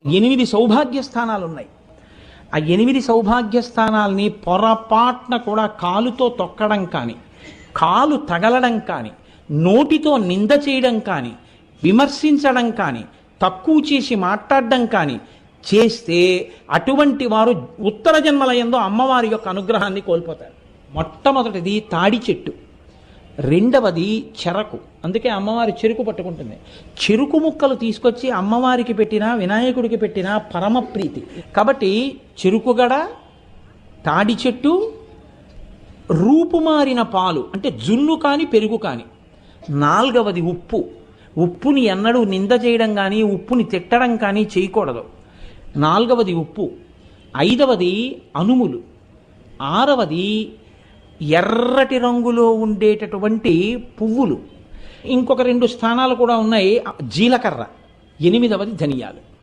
8 సౌభాగ్య స్థానాలు ఉన్నాయి. ఆ 8 సౌభాగ్య స్థానాల్ని పొరపాటున కూడా కాలుతో తొక్కడం కానీ, కాలు తగలడం కానీ, నోటితో నింద చేయడం కానీ, విమర్శించడం కానీ, తక్కువ చేసి మాట్లాడడం కానీ చేస్తే అటువంటి వారు ఉత్తర జన్మలయందు అమ్మవారి యొక్క అనుగ్రహాన్ని కోల్పోతారు. మొట్టమొదటిది తాడి చెట్టు, రెండవది చెరకు. అందుకే అమ్మవారి చెరుకు పట్టుకుంటుంది. చెరుకు ముక్కలు తీసుకొచ్చి అమ్మవారికి పెట్టినా వినాయకుడికి పెట్టినా పరమ ప్రీతి. కాబట్టి చెరుకుగడ, తాడి చెట్టు, రూపుమారిన పాలు అంటే జున్ను కానీ పెరుగు కానీ. నాలుగవది ఉప్పు. ఉప్పుని ఎన్నడూ నింద చేయడం కానీ ఉప్పుని తిట్టడం కానీ చేయకూడదు. నాలుగవది ఉప్పు. ఐదవది అనుములు. ఆరవది ఎర్రటి రంగులో ఉండేటటువంటి పువ్వులు. ఇంకొక 2 స్థానాలు కూడా ఉన్నాయి. జీలకర్ర. 8వది ధనియాలు.